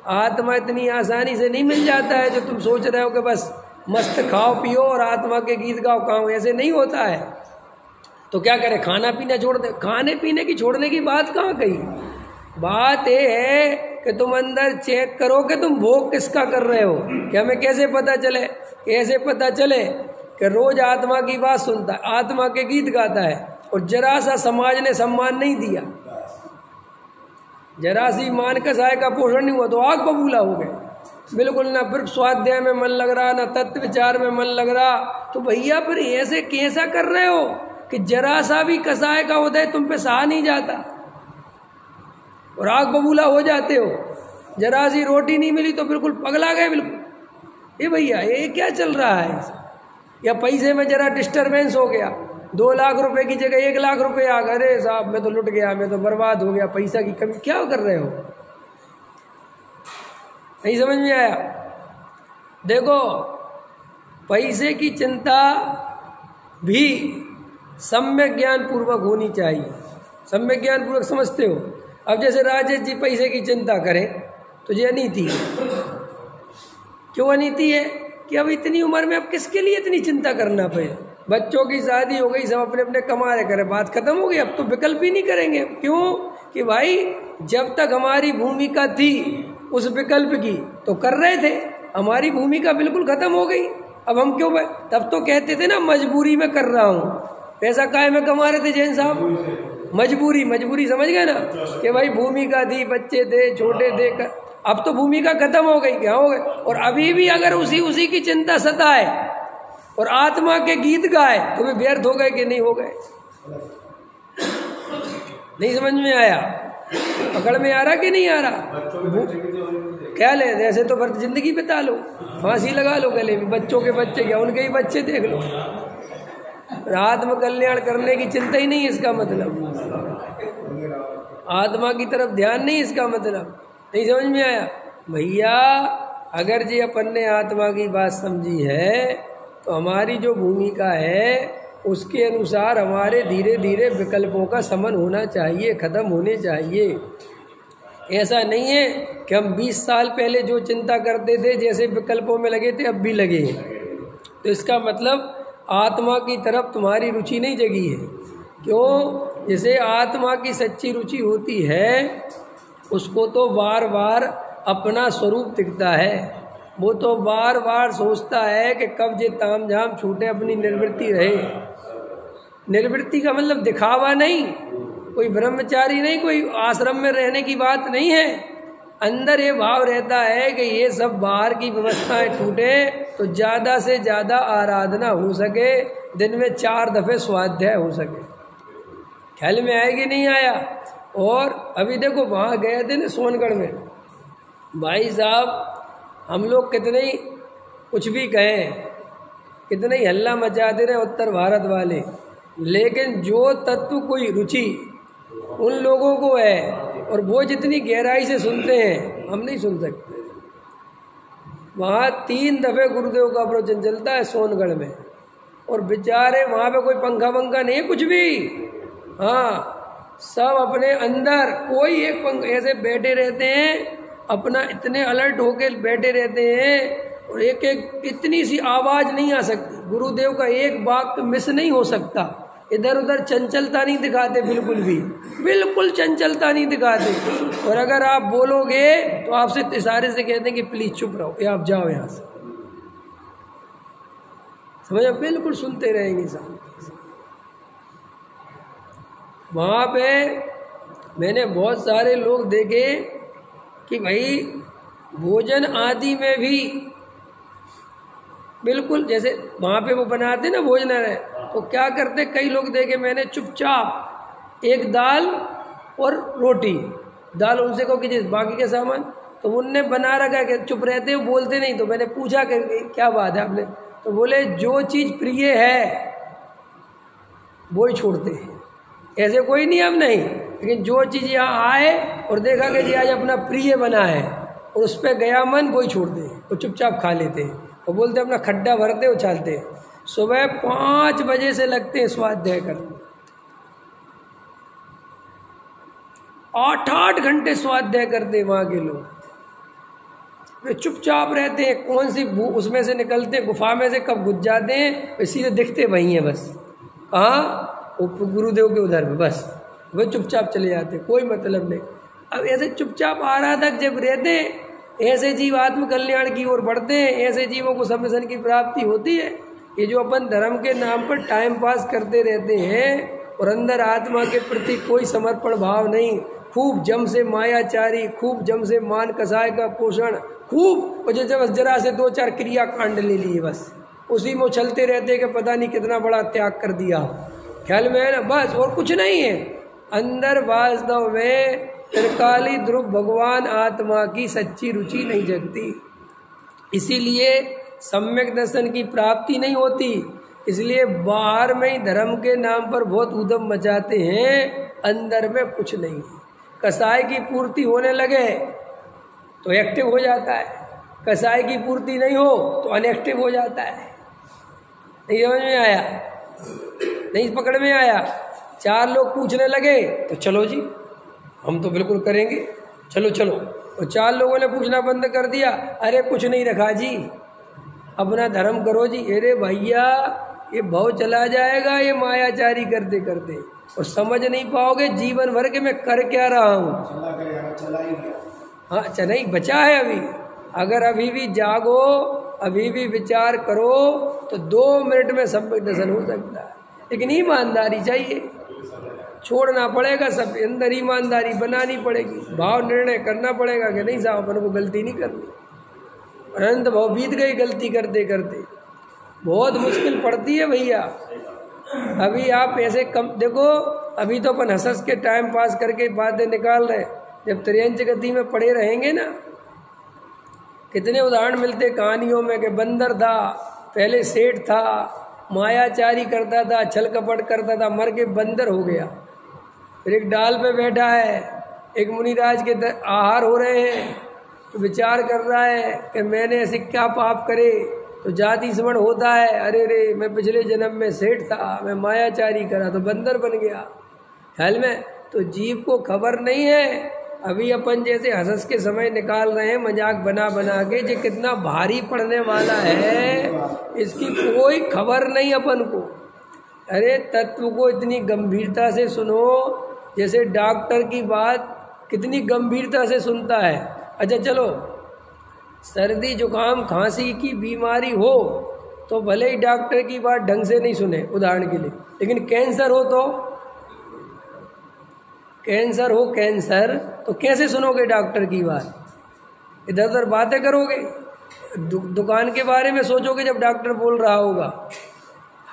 आत्मा इतनी आसानी से नहीं मिल जाता है जो तुम सोच रहे हो कि बस मस्त खाओ पियो और आत्मा के गीत गाओ गाओ, ऐसे नहीं होता है। तो क्या करें, खाना पीना छोड़ दे? खाने पीने की छोड़ने की बात कहाँ कही? बात ये है कि तुम अंदर चेक करो कि तुम भोग किसका कर रहे हो। कि हमें कैसे पता चले? कैसे पता चले कि रोज आत्मा की बात सुनता है, आत्मा के गीत गाता है, और जरा सा समाज ने सम्मान नहीं दिया, जरा सी मान कसाय का पोषण नहीं हुआ तो आग बबूला हो गए, बिल्कुल ना फिर स्वाध्याय में मन लग रहा, ना तत्व विचार में मन लग रहा। तो भैया फिर ऐसे कैसा कर रहे हो कि जरा सा भी कसाय का उदय तुम पे सहा नहीं जाता और आग बबूला हो जाते हो। जरा सी रोटी नहीं मिली तो बिल्कुल पगला गए बिल्कुल। ये भैया ये क्या चल रहा है? या पैसे में जरा डिस्टरबेंस हो गया, 2 लाख रुपए की जगह 1 लाख रुपए आ गए, अरे साहब मैं तो लुट गया, मैं तो बर्बाद हो गया, पैसा की कमी। क्या कर रहे हो? नहीं समझ में आया? देखो, पैसे की चिंता भी सम्यक ज्ञान पूर्वक होनी चाहिए। सम्यक ज्ञान पूर्वक समझते हो? अब जैसे राजेश जी पैसे की चिंता करें तो ये अनीति है। क्यों अनीति है? कि अब इतनी उम्र में अब किसके लिए इतनी चिंता करना पड़े? बच्चों की शादी हो गई, सब अपने अपने कमा रहे, करे, बात खत्म हो गई। अब तो विकल्प ही नहीं करेंगे। क्यों? कि भाई जब तक हमारी भूमिका थी उस विकल्प की तो कर रहे थे, हमारी भूमिका बिल्कुल खत्म हो गई। अब हम क्यों? तब तो कहते थे ना मजबूरी में कर रहा हूँ। पैसा काय में कमा रहे थे जैन साहब? मजबूरी समझ गए ना, कि भाई भूमिका थी, बच्चे थे, छोटे थे। अब तो भूमिका खत्म हो गई, क्या हो गए? और अभी भी अगर उसी की चिंता सताए और आत्मा के गीत गाए तो वे व्यर्थ हो गए कि नहीं हो गए? नहीं समझ में आया? पकड़ में आ रहा कि नहीं आ रहा? क्या ले, ऐसे तो फिर जिंदगी बिता लो, फांसी लगा लो गले में। बच्चों के बच्चे क्या, उनके ही बच्चे देख लो। आत्म कल्याण करने की चिंता ही नहीं, इसका मतलब आत्मा की तरफ ध्यान नहीं, इसका मतलब। नहीं समझ में आया? भैया अगर जी अपन ने आत्मा की बात समझी है तो हमारी जो भूमिका है उसके अनुसार हमारे धीरे धीरे विकल्पों का समन होना चाहिए, खत्म होने चाहिए। ऐसा नहीं है कि हम 20 साल पहले जो चिंता करते थे, जैसे विकल्पों में लगे थे, अब भी लगे हैं। तो इसका मतलब आत्मा की तरफ तुम्हारी रुचि नहीं जगी है। क्यों? जैसे आत्मा की सच्ची रुचि होती है उसको तो बार बार अपना स्वरूप दिखता है, वो तो बार बार सोचता है कि कब ये ताम झाम छूटे, अपनी निर्वृत्ति रहे। निर्वृत्ति का मतलब दिखावा नहीं, कोई ब्रह्मचारी नहीं, कोई आश्रम में रहने की बात नहीं है। अंदर ये भाव रहता है कि ये सब बाहर की व्यवस्थाएं टूटे तो ज़्यादा से ज़्यादा आराधना हो सके दिन में 4 दफ़े स्वाध्याय हो सके। ख्याल में आएगी नहीं आया। और अभी देखो वहाँ गए थे ना सोनगढ़ में, भाई साहब हम लोग कितने ही कुछ भी कहें, कितने ही हल्ला मचाते रहे उत्तर भारत वाले, लेकिन जो तत्व कोई रुचि उन लोगों को है और वो जितनी गहराई से सुनते हैं हम नहीं सुन सकते। वहाँ 3 दफ़े गुरुदेव का प्रवचन चलता है सोनगढ़ में, और बेचारे वहाँ पे कोई पंखा वंखा नहीं है कुछ भी। हाँ, सब अपने अंदर कोई एक पंख ऐसे बैठे रहते हैं, अपना इतने अलर्ट होके बैठे रहते हैं, और एक एक इतनी सी आवाज़ नहीं आ सकती, गुरुदेव का एक वाक्य मिस नहीं हो सकता। इधर उधर चंचलता नहीं दिखाते, बिल्कुल भी, बिल्कुल चंचलता नहीं दिखाते। और अगर आप बोलोगे तो आपसे इशारे से कहते हैं कि प्लीज चुप रहो या आप जाओ यहाँ से, समझो, बिल्कुल सुनते रहेंगे शांति से। वहाँ पे मैंने बहुत सारे लोग देखे कि भाई भोजन आदि में भी बिल्कुल जैसे वहाँ पे वो बनाते ना भोजनालय, तो क्या करते कई लोग देखे मैंने, चुपचाप एक दाल और रोटी, दाल उनसे कहो कि बाकी के सामान तो उनने बना रखा है कि चुप रहते हो, बोलते नहीं। तो मैंने पूछा कि क्या बात है आपने, तो बोले जो चीज़ प्रिय है वो ही छोड़ते हैं, ऐसे कोई नियम नहीं, लेकिन जो चीज़ यहाँ आए और देखा कि जी आज अपना प्रिय बना है और उस पर गया मन, वही छोड़ते हैं, वो चुपचाप खा लेते हैं और बोलते अपना खड्डा भरते उछालते हैं। सुबह 5 बजे से लगते हैं स्वाध्याय करने, 8-8 घंटे स्वाध्याय करते हैं वहाँ के लोग। वे चुपचाप रहते हैं, कौन सी उसमें से निकलते हैं, गुफा में से कब घुस जाते हैं, वे सीधे दिखते वहीं हैं बस। हाँ, गुरुदेव के उधर में बस वे चुपचाप चले जाते, कोई मतलब नहीं। अब ऐसे चुपचाप आराधक जब रहते हैं, ऐसे जीव आत्म कल्याण की ओर बढ़ते हैं, ऐसे जीवों को सम्मेलन की प्राप्ति होती है। ये जो अपन धर्म के नाम पर टाइम पास करते रहते हैं और अंदर आत्मा के प्रति कोई समर्पण भाव नहीं, खूब जम से मायाचारी, खूब जम से मान कसाय का पोषण, खूब जब जरा से 2-4 क्रिया कांड ले लिए, बस उसी में चलते रहते कि पता नहीं कितना बड़ा त्याग कर दिया, ख्याल में है ना, बस और कुछ नहीं है। अंदर वास्तव में त्रिकाली ध्रुव भगवान आत्मा की सच्ची रुचि नहीं जगती, इसीलिए सम्यक दर्शन की प्राप्ति नहीं होती। इसलिए बाहर में ही धर्म के नाम पर बहुत उद्यम मचाते हैं, अंदर में कुछ नहीं है। कसाय की पूर्ति होने लगे तो एक्टिव हो जाता है, कसाय की पूर्ति नहीं हो तो अनएक्टिव हो जाता है। नहीं समझ में आया, नहीं पकड़ में आया। 4 लोग पूछने लगे तो चलो जी हम तो बिल्कुल करेंगे, चलो चलो, और 4 लोगों ने पूछना बंद कर दिया, अरे कुछ नहीं रखा जी, अपना धर्म करो जी। अरे भैया ये भाव चला जाएगा ये मायाचारी करते करते, और समझ नहीं पाओगे जीवन भर के मैं कर क्या रहा हूँ। हाँ अच्छा, नहीं बचा है अभी, अगर अभी भी जागो, अभी भी विचार करो तो 2 मिनट में सम्यक दर्शन हो सकता है। लेकिन ईमानदारी चाहिए, छोड़ना पड़ेगा, सब अंदर ईमानदारी बनानी पड़ेगी, भाव निर्णय करना पड़ेगा कि नहीं साहब अपन को गलती नहीं करनी। अनंत भाव बीत गई गलती करते करते, बहुत मुश्किल पड़ती है भैया। अभी आप ऐसे कम देखो, अभी तो अपन हंस के टाइम पास करके बातें निकाल रहे हैं, जब त्रियंच गति में पड़े रहेंगे ना, कितने उदाहरण मिलते कहानियों में कि बंदर था, पहले सेठ था, मायाचारी करता था, छल कपट करता था, मर के बंदर हो गया। फिर एक डाल पे बैठा है, एक मुनिराज के आहार हो रहे हैं, तो विचार कर रहा है कि मैंने ऐसे क्या पाप करे तो जाति स्मरण होता है, अरे रे मैं पिछले जन्म में सेठ था, मैं मायाचारी करा तो बंदर बन गया। ख्याल में तो जीव को खबर नहीं है। अभी अपन जैसे हंस के समय निकाल रहे हैं मजाक बना बना के, जो कितना भारी पड़ने वाला है इसकी कोई खबर नहीं अपन को। अरे तत्व को इतनी गंभीरता से सुनो, जैसे डॉक्टर की बात कितनी गंभीरता से सुनता है। अच्छा चलो, सर्दी जुकाम खांसी की बीमारी हो तो भले ही डॉक्टर की बात ढंग से नहीं सुने उदाहरण के लिए, लेकिन कैंसर हो तो कैंसर तो कैसे सुनोगे डॉक्टर की बात? इधर उधर बातें करोगे, दुकान के बारे में सोचोगे जब डॉक्टर बोल रहा होगा।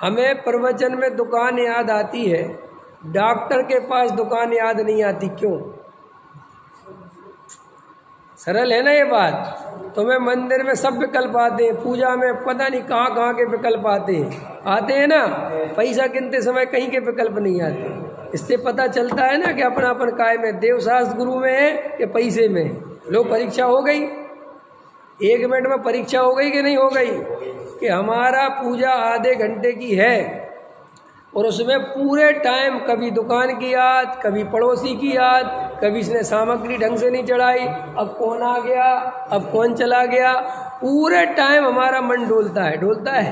हमें प्रवचन में दुकान याद आती है, डॉक्टर के पास दुकान याद नहीं आती, क्यों? सरल है ना ये बात। तुम्हें मंदिर में सब विकल्प आते हैं, पूजा में पता नहीं कहाँ कहाँ के विकल्प आते हैं ना। पैसा गिनते समय कहीं के विकल्प नहीं आते। इससे पता चलता है ना कि अपना अपन काय में, देवशास्त्र गुरु में है कि पैसे में है। लो परीक्षा हो गई, 1 मिनट में परीक्षा हो गई कि नहीं हो गई, कि हमारा पूजा आधे घंटे की है और उसमें पूरे टाइम कभी दुकान की याद, कभी पड़ोसी की याद, कभी इसने सामग्री ढंग से नहीं चढ़ाई, अब कौन आ गया, अब कौन चला गया, पूरे टाइम हमारा मन डोलता है।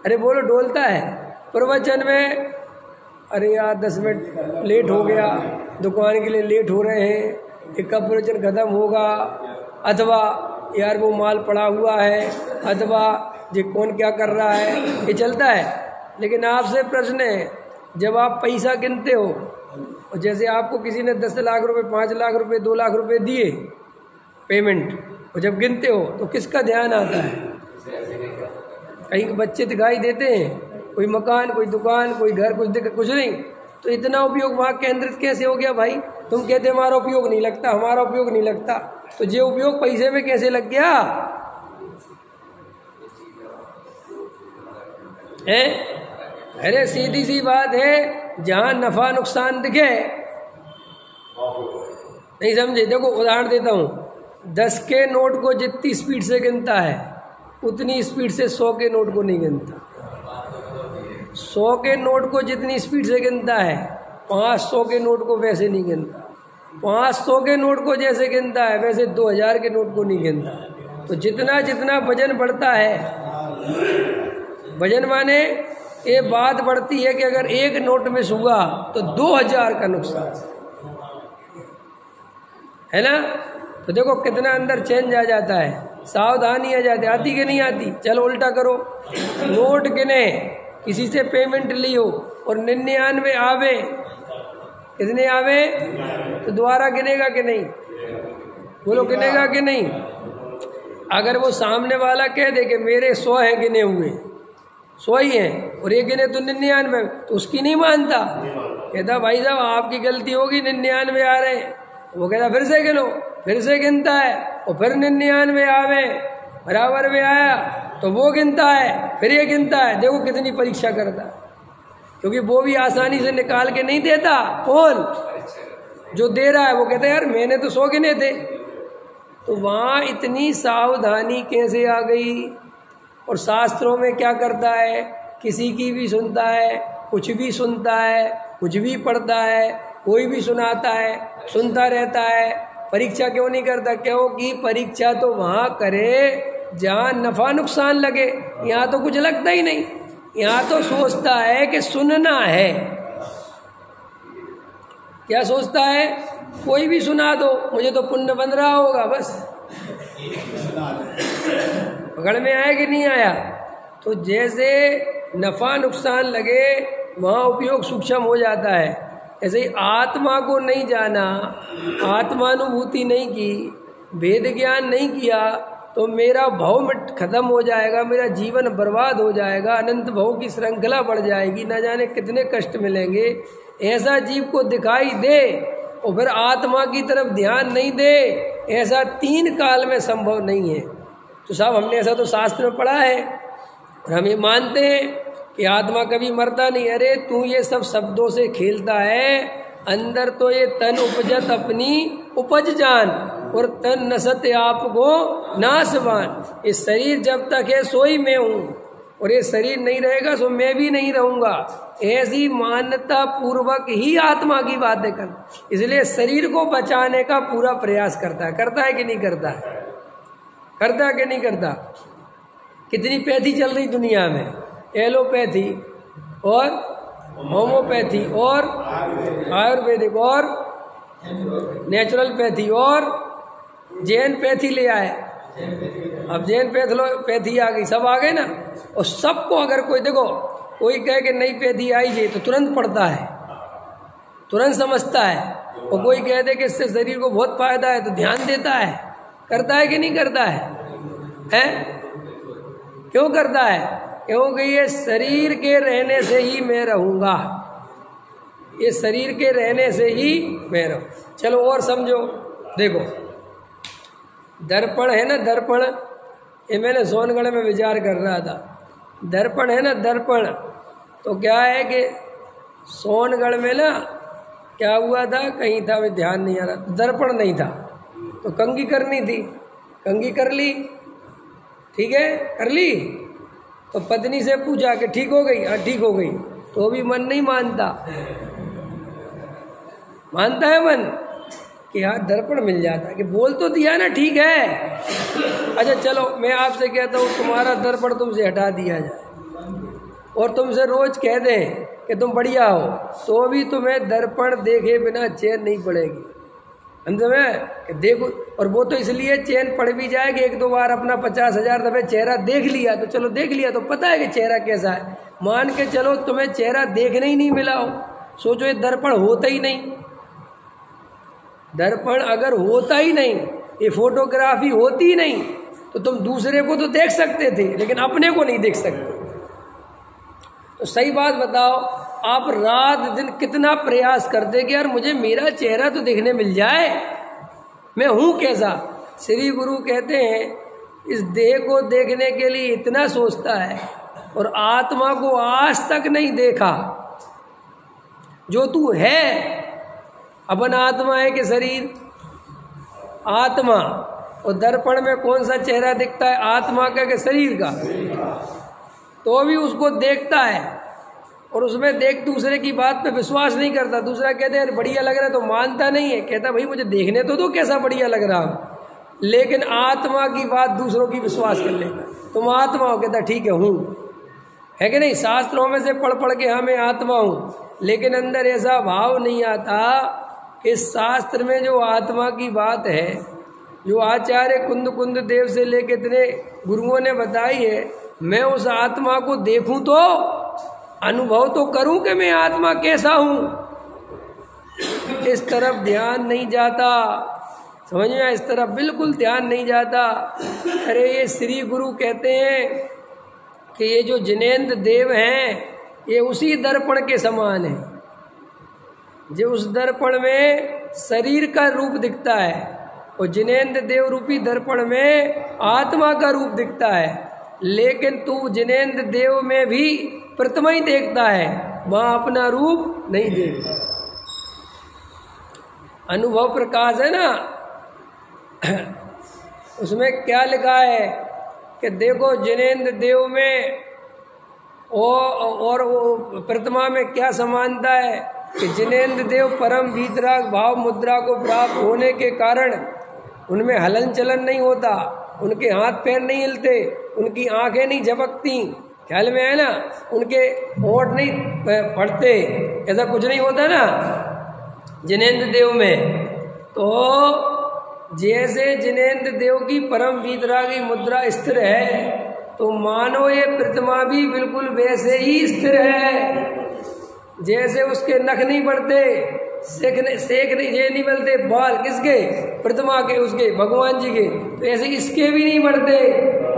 अरे बोलो, डोलता है। प्रवचन में अरे यार 10 मिनट लेट हो गया, दुकान के लिए लेट हो रहे हैं, एक का प्रवचन खत्म होगा, अथवा यार वो माल पड़ा हुआ है, अथवा ये कौन क्या कर रहा है, ये चलता है। लेकिन आपसे प्रश्न है, जब आप पैसा गिनते हो, और जैसे आपको किसी ने 10 लाख रुपए, 5 लाख रुपए, 2 लाख रुपए दिए पेमेंट, और जब गिनते हो तो किसका ध्यान आता है? कहीं बच्चे दिखाई देते हैं, कोई मकान, कोई दुकान, कोई घर, कुछ नहीं। तो इतना उपयोग वहाँ केंद्रित कैसे हो गया भाई? तुम कहते हमारा उपयोग नहीं लगता, हमारा उपयोग नहीं लगता, तो ये उपयोग पैसे में कैसे लग गया है? अरे सीधी सी बात है, जहाँ नफा नुकसान दिखे, नहीं समझे? देखो उदाहरण देता हूँ, 10 के नोट को जितनी स्पीड से गिनता है उतनी स्पीड से 100 के नोट को नहीं गिनता। 100 के नोट को जितनी स्पीड से गिनता है 500 के नोट को वैसे नहीं गिनता। 500 के नोट को जैसे गिनता है वैसे 2000 के नोट को नहीं गिनता। तो जितना जितना वजन बढ़ता है, वजन माने ये बात बढ़ती है कि अगर एक नोट मिस हुआ तो 2000 का नुकसान है ना। तो देखो कितना अंदर चेंज आ जाता है, सावधानी आ जाती, आती कि नहीं आती। चलो उल्टा करो, नोट गिने, किसी से पेमेंट लियो और 99 आवे, कितने आवे तो दोबारा गिनेगा कि नहीं? बोलो गिनेगा कि नहीं? अगर वो सामने वाला कह दे कि मेरे 100 हैं गिने हुए, 100 ही हैं, और ये गिने तो 99, तो उसकी नहीं मानता, कहता भाई साहब आपकी गलती होगी, 99 आ रहे हैं। वो कहता फिर से गिनो, फिर से गिनता है और फिर 99 आवे, बराबर में आया तो वो गिनता है, फिर ये गिनता है। देखो कितनी परीक्षा करता है, क्योंकि वो भी आसानी से निकाल के नहीं देता। कौन? जो दे रहा है वो कहता है यार मैंने तो 100 गिने थे। तो वहाँ इतनी सावधानी कैसे आ गई? और शास्त्रों में क्या करता है, किसी की भी सुनता है, कुछ भी सुनता है, कुछ भी पढ़ता है, कोई भी सुनाता है, सुनता रहता है। परीक्षा क्यों नहीं करता? क्योंकि परीक्षा तो वहाँ करे जहाँ नफा नुकसान लगे, यहाँ तो कुछ लगता ही नहीं। यहाँ तो सोचता है कि सुनना है। क्या सोचता है? कोई भी सुना दो, मुझे तो पुण्य बन रहा होगा, बस। पकड़ में आया कि नहीं आया? तो जैसे नफा नुकसान लगे वहाँ उपयोग सूक्ष्म हो जाता है। ऐसे ही आत्मा को नहीं जाना, आत्मानुभूति नहीं की, वेद ज्ञान नहीं किया, तो मेरा भव खत्म हो जाएगा, मेरा जीवन बर्बाद हो जाएगा, अनंत भव की श्रृंखला बढ़ जाएगी, न जाने कितने कष्ट मिलेंगे। ऐसा जीव को दिखाई दे और फिर आत्मा की तरफ ध्यान नहीं दे, ऐसा 3 काल में संभव नहीं है। तो साहब हमने ऐसा तो शास्त्र में पढ़ा है और हम ये मानते हैं कि आत्मा कभी मरता नहीं। अरे तू ये सब शब्दों से खेलता है, अंदर तो ये तन उपजत अपनी उपज जान, और तन नसत आपको नासवान। ये शरीर जब तक है सोई मैं हूँ, और ये शरीर नहीं रहेगा सो मैं भी नहीं रहूँगा। ऐसी मान्यता पूर्वक ही आत्मा की बातें करता, इसलिए शरीर को बचाने का पूरा प्रयास करता है कि नहीं करता है? करता है कि नहीं करता? कितनी पैथी चल रही दुनिया में, एलोपैथी और होम्योपैथी और आयुर्वेदिक और नेचुरल पैथी और जैन पैथी ले आए। अब जैन पैथी आ गई, सब आ गए ना। और सबको अगर कोई देखो, कोई कहे कि नई पैथी आई है तो तुरंत पढ़ता है, तुरंत समझता है। और कोई कह दे कि इससे शरीर को बहुत फायदा है तो ध्यान देता है। करता है कि नहीं करता है? क्यों करता है? क्योंकि ये शरीर के रहने से ही मैं रहूँगा, ये शरीर के रहने से ही मैं रहूँ। चलो और समझो, देखो दर्पण है ना, दर्पण, ये मैंने सोनगढ़ में विचार कर रहा था। दर्पण है ना, दर्पण, तो क्या है कि सोनगढ़ में ना क्या हुआ था, कहीं था, मैं ध्यान नहीं आ रहा, दर्पण नहीं था तो कंघी करनी थी, कंघी कर ली, ठीक है, कर ली। तो पत्नी से पूछा कि ठीक हो गई? हाँ ठीक हो गई। तो भी मन नहीं मानता, मानता है मन कि हाँ दर्पण मिल जाता, कि बोल तो दिया ना ठीक है। अच्छा चलो मैं आपसे कहता हूँ तुम्हारा दर्पण तुमसे हटा दिया जाए और तुमसे रोज कह दें कि तुम बढ़िया हो, तो भी तुम्हें दर्पण देखे बिना चैन नहीं पड़ेगी। हम समझे देखो, और वो तो इसलिए चैन पड़ भी जाए कि एक दो बार अपना 50,000 दफे चेहरा देख लिया, तो चलो देख लिया तो पता है कि चेहरा कैसा है। मान के चलो तुम्हें चेहरा देखने ही नहीं मिला हो, सोचो ये दर्पण होता ही नहीं। दर्पण अगर होता ही नहीं, ये फोटोग्राफी होती ही नहीं, तो तुम दूसरे को तो देख सकते थे लेकिन अपने को नहीं देख सकते। तो सही बात बताओ, आप रात दिन कितना प्रयास करते कि यार मुझे मेरा चेहरा तो देखने मिल जाए, मैं हूं कैसा। श्री गुरु कहते हैं इस देह को देखने के लिए इतना सोचता है और आत्मा को आज तक नहीं देखा जो तू है। अपन आत्मा है कि शरीर? आत्मा। और दर्पण में कौन सा चेहरा दिखता है, आत्मा का कि शरीर का? तो भी उसको देखता है और उसमें देख दूसरे की बात पे विश्वास नहीं करता। दूसरा कहते हैं बढ़िया लग रहा है तो मानता नहीं है, कहता भाई मुझे देखने तो दो कैसा बढ़िया लग रहा हूँ। लेकिन आत्मा की बात दूसरों की विश्वास कर लेता। तुम आत्मा हो, कहता ठीक है हूँ, है कि नहीं? शास्त्रों में से पढ़ पढ़ के हाँ मैं आत्मा हूँ, लेकिन अंदर ऐसा भाव नहीं आता कि शास्त्र में जो आत्मा की बात है, जो आचार्य कुंद कुंद देव से लेके इतने गुरुओं ने बताई है, मैं उस आत्मा को देखूं तो अनुभव तो करूं कि मैं आत्मा कैसा हूं। इस तरफ ध्यान नहीं जाता, समझ में? इस तरफ बिल्कुल ध्यान नहीं जाता। अरे ये श्री गुरु कहते हैं कि ये जो जिनेंद्र देव हैं ये उसी दर्पण के समान है, जो उस दर्पण में शरीर का रूप दिखता है और जिनेंद्र देव रूपी दर्पण में आत्मा का रूप दिखता है। लेकिन तू जिनेंद्र देव में भी प्रतिमा ही देखता है, वहां अपना रूप नहीं देखता। अनुभव प्रकाश है ना, उसमें क्या लिखा है कि देखो जिनेंद्र देव में और वो प्रतिमा में क्या समानता है कि जिनेंद्र देव परम वीतराग भाव मुद्रा को प्राप्त होने के कारण उनमें हलन चलन नहीं होता, उनके हाथ पैर नहीं हिलते, उनकी आंखें नहीं झपकती, ख्याल में है ना, उनके होंठ नहीं फटते, ऐसा कुछ नहीं होता ना जिनेंद्र देव में। तो जैसे जिनेंद्र देव की परम वीतरागी मुद्रा स्थिर है, तो मानो ये प्रतिमा भी बिल्कुल वैसे ही स्थिर है। जैसे उसके नख नहीं बढ़ते, सेक नहीं ये नहीं मिलते, बाल किसके? प्रतिमा के, उसके भगवान जी के, तो ऐसे इसके भी नहीं बढ़ते।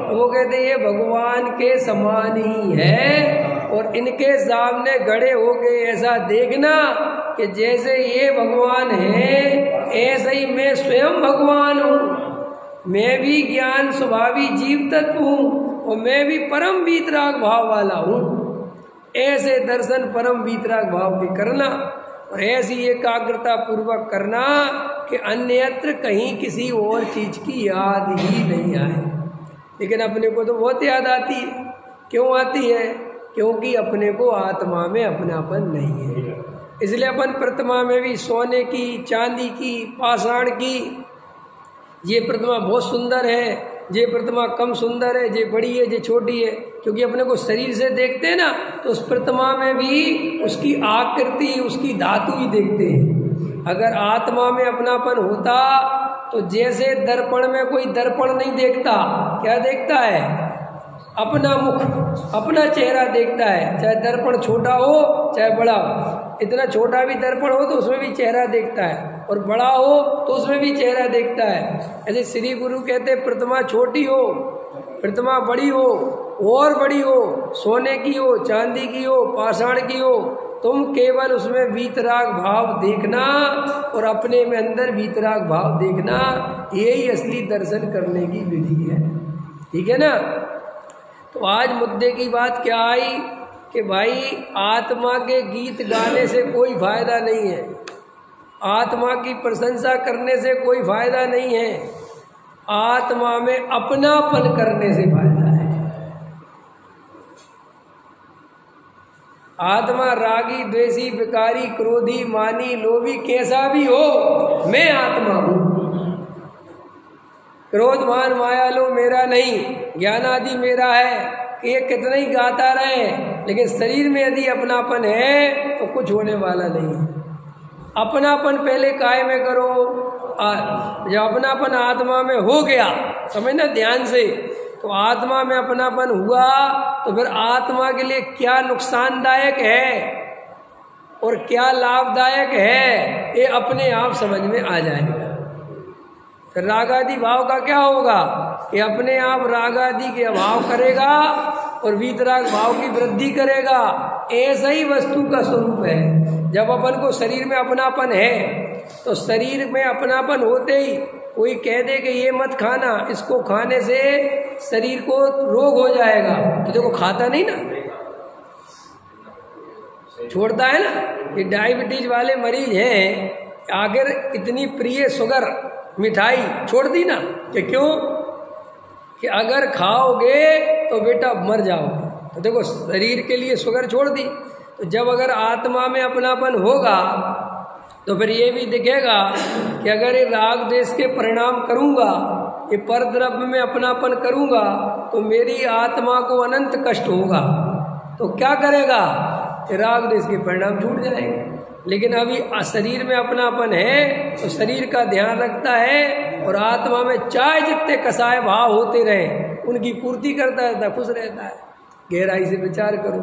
तो वो कहते ये भगवान के समान ही है और इनके सामने खड़े होके ऐसा देखना कि जैसे ये भगवान है ऐसे ही मैं स्वयं भगवान हूँ। मैं भी ज्ञान स्वभावी जीव तत्व हूँ और मैं भी परम वीतराग भाव वाला हूँ। ऐसे दर्शन परम वीतराग भाव के करना और ऐसी एकाग्रता पूर्वक करना कि अन्यत्र कहीं किसी और चीज की याद ही नहीं आए। लेकिन अपने को तो बहुत याद आती है। क्यों आती है? क्योंकि अपने को आत्मा में अपनापन नहीं है। इसलिए अपन प्रतिमा में भी सोने की, चांदी की, पाषाण की, ये प्रतिमा बहुत सुंदर है, ये प्रतिमा कम सुंदर है, ये बड़ी है, ये छोटी है, क्योंकि अपने को शरीर से देखते हैं ना, तो उस प्रतिमा में भी उसकी आकृति, उसकी धातु ही देखते हैं। अगर आत्मा में अपनापन होता तो जैसे दर्पण में कोई दर्पण नहीं देखता, क्या देखता है? अपना मुख, अपना चेहरा देखता है, चाहे दर्पण छोटा हो चाहे बड़ा हो। इतना छोटा भी दर्पण हो तो उसमें भी चेहरा देखता है। और बड़ा हो तो उसमें भी चेहरा देखता है। ऐसे श्री गुरु कहते प्रतिमा छोटी हो, प्रतिमा बड़ी हो और बड़ी हो, सोने की हो, चांदी की हो, पाषाण की हो, तुम केवल उसमें वीतराग भाव देखना और अपने में अंदर वीतराग भाव देखना, यही असली दर्शन करने की विधि है। ठीक है ना। तो आज मुद्दे की बात क्या आई कि भाई आत्मा के गीत गाने से कोई फायदा नहीं है, आत्मा की प्रशंसा करने से कोई फायदा नहीं है, आत्मा में अपनापन करने से फायदा है। आत्मा रागी, द्वेषी, विकारी, क्रोधी, मानी, लोभी कैसा भी हो, मैं आत्मा हूं। क्रोध, मान, माया, लो मेरा नहीं, ज्ञान आदि मेरा है। कि ये कितना ही गाता रहे, लेकिन शरीर में यदि अपनापन है तो कुछ होने वाला नहीं है। अपनापन पहले काय में करो, जब अपनापन आत्मा में हो गया, समझना ध्यान से, तो आत्मा में अपनापन हुआ तो फिर आत्मा के लिए क्या नुकसानदायक है और क्या लाभदायक है, ये अपने आप समझ में आ जाएगा। फिर रागादि भाव का क्या होगा कि अपने आप रागादि के अभाव करेगा और वीतराग भाव की वृद्धि करेगा। ऐसा ही वस्तु का स्वरूप है। जब अपन को शरीर में अपनापन है तो शरीर में अपनापन होते ही कोई कह दे कि ये मत खाना, इसको खाने से शरीर को रोग हो जाएगा, तो देखो खाता नहीं ना, छोड़ता है ना। ये डायबिटीज वाले मरीज हैं, आखिर इतनी प्रिय शुगर मिठाई छोड़ दी ना, कि क्यों कि अगर खाओगे तो बेटा मर जाओगे। तो देखो शरीर के लिए शुगर छोड़ दी। तो जब अगर आत्मा में अपनापन होगा तो फिर ये भी दिखेगा कि अगर ये राग देश के परिणाम करूँगा, ये परद्रव्य में अपनापन करूँगा, तो मेरी आत्मा को अनंत कष्ट होगा। तो क्या करेगा, राग देश के परिणाम छूट जाएंगे। लेकिन अभी शरीर में अपनापन है तो शरीर का ध्यान रखता है और आत्मा में चाहे जितने कसाय भाव होते रहे उनकी पूर्ति करता रहता है, खुश रहता है। गहराई से विचार करो।